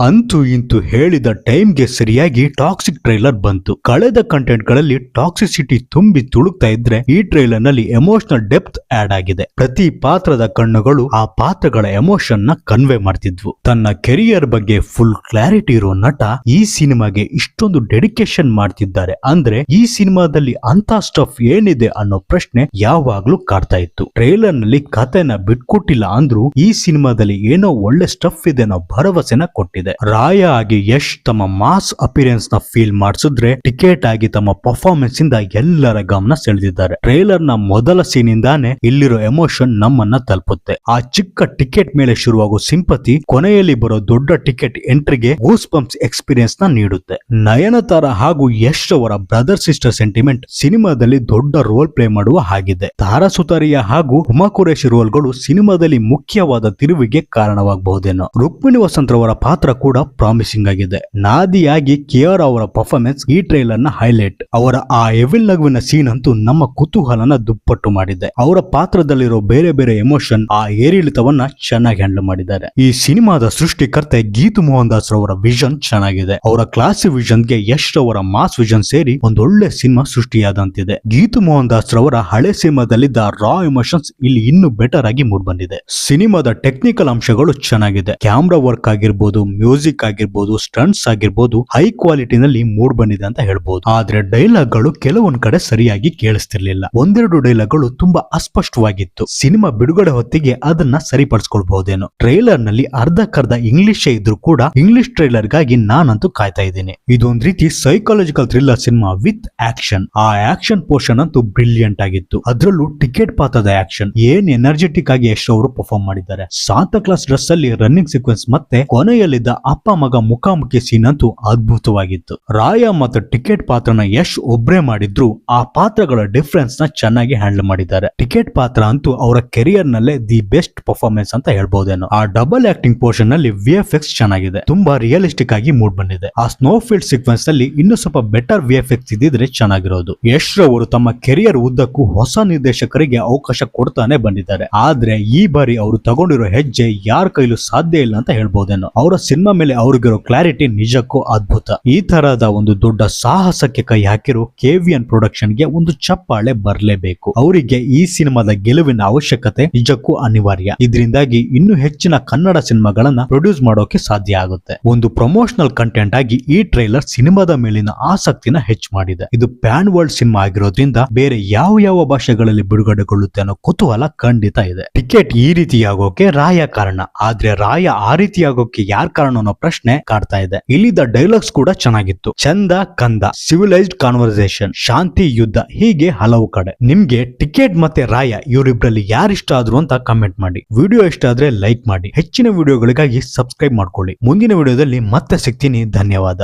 ಅಂತೂ ಇಂತು ಹೇಳಿದ ಟೈಮ್ಗೆ ಸರಿಯಾಗಿ ಟಾಕ್ಸಿಕ್ ಟ್ರೈಲರ್ ಬಂತು. ಕಳೆದ ಕಂಟೆಂಟ್ ಗಳಲ್ಲಿ ಟಾಕ್ಸಿಸಿಟಿ ತುಂಬಿ ತುಳುಕ್ತಾ ಇದ್ರೆ ಈ ಟ್ರೈಲರ್ ನಲ್ಲಿ ಎಮೋಷನಲ್ ಡೆಪ್ತ್ ಆಡ್ ಆಗಿದೆ. ಪ್ರತಿ ಪಾತ್ರದ ಕಣ್ಣುಗಳು ಆ ಪಾತ್ರಗಳ ಎಮೋಷನ್ ನ ಕನ್ವೆ ಮಾಡ್ತಿದ್ವು. ತನ್ನ ಕೆರಿಯರ್ ಬಗ್ಗೆ ಫುಲ್ ಕ್ಲಾರಿಟಿ ಇರೋ ನಟ ಈ ಸಿನಿಮಾಗೆ ಇಷ್ಟೊಂದು ಡೆಡಿಕೇಶನ್ ಮಾಡ್ತಿದ್ದಾರೆ ಅಂದ್ರೆ ಈ ಸಿನಿಮಾದಲ್ಲಿ ಅಂತ ಸ್ಟಫ್ ಏನಿದೆ ಅನ್ನೋ ಪ್ರಶ್ನೆ ಯಾವಾಗ್ಲೂ ಕಾಡ್ತಾ ಇತ್ತು. ಟ್ರೈಲರ್ ನಲ್ಲಿ ಕಥೆನ ಬಿಟ್ಕೊಟ್ಟಿಲ್ಲ ಅಂದ್ರೂ ಈ ಸಿನಿಮಾದಲ್ಲಿ ಏನೋ ಒಳ್ಳೆ ಸ್ಟಫ್ ಇದೆ ಅನ್ನೋ ಭರವಸೆನ ಕೊಟ್ಟಿದೆ. ರಾಯ ಆಗಿ ಯಶ್ ತಮ್ಮ ಮಾಸ್ ಅಪಿರೆನ್ಸ್ ನ ಫೀಲ್ ಮಾಡಿಸಿದ್ರೆ, ಟಿಕೆಟ್ ಆಗಿ ತಮ್ಮ ಪರ್ಫಾರ್ಮೆನ್ಸ್ ಇಂದ ಎಲ್ಲರ ಗಮನ ಸೆಳೆದಿದ್ದಾರೆ. ಟ್ರೈಲರ್ ನ ಮೊದಲ ಸೀನ್ ಇಂದಾನೆ ಇಲ್ಲಿರೋ ಎಮೋಷನ್ ನಮ್ಮನ್ನ ತಲುಪುತ್ತೆ. ಆ ಚಿಕ್ಕ ಟಿಕೆಟ್ ಮೇಲೆ ಶುರುವಾಗೋ ಸಿಂಪತಿ ಕೊನೆಯಲ್ಲಿ ಬರೋ ದೊಡ್ಡ ಟಿಕೆಟ್ ಎಂಟ್ರಿಗೆ ಗೂಸ್ ಬಂಪ್ಸ್ ಎಕ್ಸ್ಪೀರಿಯನ್ಸ್ ನ ನೀಡುತ್ತೆ. ನಯನತಾರ ಹಾಗೂ ಯಶ್ ಅವರ ಬ್ರದರ್ ಸಿಸ್ಟರ್ ಸೆಂಟಿಮೆಂಟ್ ಸಿನಿಮಾದಲ್ಲಿ ದೊಡ್ಡ ರೋಲ್ ಪ್ಲೇ ಮಾಡುವ ಹಾಗಿದೆ. ತಾರಾ ಸುತಾರಿಯಾ ಹಾಗೂ ಹುಮಾ ಕುರೇಶಿ ರೋಲ್ಗಳು ಸಿನಿಮಾದಲ್ಲಿ ಮುಖ್ಯವಾದ ತಿರುವಿಗೆ ಕಾರಣವಾಗಬಹುದೇನೋ. ರುಕ್ಮಿಣಿ ವಸಂತ್ ರವರ ಪಾತ್ರ ಕೂಡ ಪ್ರಾಮಿಸಿಂಗ್ ಆಗಿದೆ. ನಾದಿಯಾಗಿ ಕಿಯಾರಾ ಅವರ ಪರ್ಫಾರ್ಮೆನ್ಸ್ ಈ ಟ್ರೈಲರ್ ನ ಹೈಲೈಟ್. ಅವರ ಆ ಎವಿಲ್ ನಗುವಿನ ಸೀನ್ ಅಂತೂ ನಮ್ಮ ಕುತೂಹಲನ ದುಪ್ಪಟ್ಟು ಮಾಡಿದೆ. ಅವರ ಪಾತ್ರದಲ್ಲಿರೋ ಬೇರೆ ಬೇರೆ ಎಮೋಷನ್, ಆ ಏರಿಳಿತವನ್ನ ಚೆನ್ನಾಗಿ ಹ್ಯಾಂಡಲ್ ಮಾಡಿದ್ದಾರೆ. ಈ ಸಿನಿಮಾದ ಸೃಷ್ಟಿಕರ್ತೆ ಗೀತು ಮೋಹನ್ ದಾಸ್ ರವರ ವಿಷನ್ ಚೆನ್ನಾಗಿದೆ. ಅವರ ಕ್ಲಾಸಿ ವಿಷನ್ ಗೆ ಯಶ್ ರವರ ಮಾಸ್ ವಿಷನ್ ಸೇರಿ ಒಂದೊಳ್ಳೆ ಸಿನಿಮಾ ಸೃಷ್ಟಿಯಾದಂತಿದೆ. ಗೀತು ಮೋಹನ್ ದಾಸ್ ರವರ ಹಳೆ ಸಿನಿಮಾದಲ್ಲಿದ್ದ ರಾ ಎಮೋಷನ್ಸ್ ಇಲ್ಲಿ ಇನ್ನೂ ಬೆಟರ್ ಆಗಿ ಮೂಡ್ ಬಂದಿದೆ. ಸಿನಿಮಾದ ಟೆಕ್ನಿಕಲ್ ಅಂಶಗಳು ಚೆನ್ನಾಗಿದೆ. ಕ್ಯಾಮ್ರಾ ವರ್ಕ್ ಆಗಿರ್ಬೋದು, ಮ್ಯೂಸಿಕ್ ಆಗಿರ್ಬೋದು, ಸ್ಟಂಟ್ಸ್ ಆಗಿರ್ಬೋದು ಹೈ ಕ್ವಾಲಿಟಿನಲ್ಲಿ ಮೂಡ್ ಬಂದಿದೆ ಅಂತ ಹೇಳ್ಬೋದು. ಆದ್ರೆ ಡೈಲಾಗ್ ಗಳು ಕೆಲವೊಂದ್ ಕಡೆ ಸರಿಯಾಗಿ ಕೇಳಿಸ್ತಿರ್ಲಿಲ್ಲ. ಒಂದೆರಡು ಡೈಲಾಗ್ ಗಳು ತುಂಬಾ ಅಸ್ಪಷ್ಟವಾಗಿತ್ತು. ಸಿನಿಮಾ ಬಿಡುಗಡೆ ಹೊತ್ತಿಗೆ ಅದನ್ನ ಸರಿಪಡಿಸ್ಕೊಳ್ಬಹುದೇನೋ. ಟ್ರೈಲರ್ ನಲ್ಲಿ ಅರ್ಧಕ್ಕರ್ಧ ಇಂಗ್ಲಿಷ್ ಇದ್ರೂ ಕೂಡ ಇಂಗ್ಲಿಷ್ ಟ್ರೈಲರ್ ಗಾಗಿ ನಾನಂತೂ ಕಾಯ್ತಾ ಇದ್ದೀನಿ. ಇದೊಂದ್ ರೀತಿ psychological thriller cinema with action. ಆ ಆಕ್ಷನ್ ಪೋರ್ಷನ್ ಅಂತೂ ಬ್ರಿಲಿಯಂಟ್ ಆಗಿತ್ತು. ಅದ್ರಲ್ಲೂ ಟಿಕೆಟ್ ಪಾತ್ರದ ಆಕ್ಷನ್ ಏನ್ ಎನರ್ಜೆಟಿಕ್ ಆಗಿ ಯಶ್ ಅವರು ಪರ್ಫಾರ್ಮ್ ಮಾಡಿದ್ದಾರೆ. ಸಾಂತಾ ಕ್ಲಾಸ್ ಡ್ರೆಸ್ ಅಲ್ಲಿ ರನ್ನಿಂಗ್ ಸೀಕ್ವೆನ್ಸ್ ಮತ್ತೆ ಕೊನೆಯಲ್ಲಿದ್ದ ಅಪ್ಪ ಮಗ ಮುಖಾಮುಖಿ ಸೀನ್ ಅಂತೂ ಅದ್ಭುತವಾಗಿತ್ತು. ರಾಯ ಮತ್ತು ಟಿಕೆಟ್ ಪಾತ್ರನ ಯಶ್ ಒಬ್ರೇ ಮಾಡಿದ್ರು ಆ ಪಾತ್ರಗಳ ಡಿಫರೆನ್ಸ್ ನ ಚೆನ್ನಾಗಿ ಹ್ಯಾಂಡಲ್ ಮಾಡಿದ್ದಾರೆ. ಟಿಕೆಟ್ ಪಾತ್ರ ಅಂತೂ ಅವರ ಕೆರಿಯರ್ ನಲ್ಲೇ ದಿ ಬೆಸ್ಟ್ ಪರ್ಫಾರ್ಮೆನ್ಸ್ ಅಂತ ಹೇಳ್ಬಹುದೇನೋ. ಆ ಡಬಲ್ ಆಕ್ಟಿಂಗ್ ಪೋರ್ಷನ್ ನಲ್ಲಿ ವಿಎಫ್ಎಕ್ಸ್ ಚೆನ್ನಾಗಿದೆ. ತುಂಬಾ ರಿಯಲಿಸ್ಟಿಕ್ ಆಗಿ ಮೂಡ್ ಬಂದಿದೆ. ಆ ಸ್ನೋ ಫೀಲ್ಡ್ ಸೀಕ್ವೆನ್ಸ್ ನಲ್ಲಿ ಇನ್ನೂ ಸ್ವಲ್ಪ ಬೆಟರ್ ವಿಎಫ್ಎಕ್ಸ್ ಇದ್ದಿದ್ರೆ ಚೆನ್ನಾಗಿರೋದು. ಯಶ್ ರವರು ತಮ್ಮ ಕೆರಿಯರ್ ಉದ್ದಕ್ಕೂ ಹೊಸ ನಿರ್ದೇಶಕರಿಗೆ ಅವಕಾಶ ಕೊಡ್ತಾನೆ ಬಂದಿದ್ದಾರೆ. ಆದ್ರೆ ಈ ಬಾರಿ ಅವರು ತಗೊಂಡಿರೋ ಹೆಜ್ಜೆ ಯಾರ ಕೈಲೂ ಸಾಧ್ಯ ಇಲ್ಲ ಅಂತ ಹೇಳ್ಬಹುದೇನೋ. ಅವರ ಸಿನಿಮಾ ಮೇಲೆ ಅವ್ರಿಗಿರೋ ಕ್ಲಾರಿಟಿ ನಿಜಕ್ಕೂ ಅದ್ಭುತ. ಈ ತರಹದ ಒಂದು ದೊಡ್ಡ ಸಾಹಸಕ್ಕೆ ಕೈ ಹಾಕಿರೋ ಕೆವಿಎನ್ ಪ್ರೊಡಕ್ಷನ್ ಗೆ ಒಂದು ಚಪ್ಪಾಳೆ ಬರಲೇಬೇಕು. ಅವರಿಗೆ ಈ ಸಿನಿಮಾದ ಗೆಲುವಿನ ಅವಶ್ಯಕತೆ ನಿಜಕ್ಕೂ ಅನಿವಾರ್ಯ. ಇದರಿಂದಾಗಿ ಇನ್ನೂ ಹೆಚ್ಚಿನ ಕನ್ನಡ ಸಿನಿಮಾಗಳನ್ನ ಪ್ರೊಡ್ಯೂಸ್ ಮಾಡೋಕೆ ಸಾಧ್ಯ ಆಗುತ್ತೆ. ಒಂದು ಪ್ರಮೋಷನಲ್ ಕಂಟೆಂಟ್ ಆಗಿ ಈ ಟ್ರೈಲರ್ ಸಿನಿಮಾದ ಮೇಲಿನ ಆಸಕ್ತಿನ ಹೆಚ್ಚು ಮಾಡಿದೆ. ಇದು ಪ್ಯಾನ್ ವರ್ಲ್ಡ್ ಸಿನಿಮಾ ಆಗಿರೋದ್ರಿಂದ ಬೇರೆ ಯಾವ ಭಾಷೆಗಳಲ್ಲಿ ಬಿಡುಗಡೆಗೊಳ್ಳುತ್ತೆ ಅನ್ನೋ ಕುತೂಹಲ ಖಂಡಿತ ಇದೆ. ಟಿಕೆಟ್ ಈ ರೀತಿಯಾಗೋಕೆ ರಾಯ ಕಾರಣ, ಆದ್ರೆ ರಾಯ ಆ ರೀತಿಯಾಗೋಕೆ ಯಾರ್ ಕಾರಣ ಅನ್ನೋ ಪ್ರಶ್ನೆ ಕಾಡ್ತಾ ಇದೆ. ಇಲ್ಲಿದ್ದ ಡೈಲಾಗ್ಸ್ ಕೂಡ ಚೆನ್ನಾಗಿತ್ತು. ಚಂದ ಕಂದ, ಸಿವಿಲೈಸ್ಡ್ ಕಾನ್ವರ್ಸೇಷನ್, ಶಾಂತಿ ಯುದ್ಧ, ಹೀಗೆ ಹಲವು ಕಡೆ. ನಿಮ್ಗೆ ಟಿಕೆಟ್ ಮತ್ತೆ ರಾಯ ಇವರಿಬ್ರಲ್ಲಿ ಯಾರಿಷ್ಟ ಆದ್ರು ಅಂತ ಕಮೆಂಟ್ ಮಾಡಿ. ವಿಡಿಯೋ ಇಷ್ಟ ಆದ್ರೆ ಲೈಕ್ ಮಾಡಿ. ಹೆಚ್ಚಿನ ವಿಡಿಯೋಗಳಿಗಾಗಿ ಸಬ್ಸ್ಕ್ರೈಬ್ ಮಾಡ್ಕೊಳ್ಳಿ. ಮುಂದಿನ ವಿಡಿಯೋದಲ್ಲಿ ಮತ್ತೆ ಸಿಗ್ತೀನಿ. ಧನ್ಯವಾದ.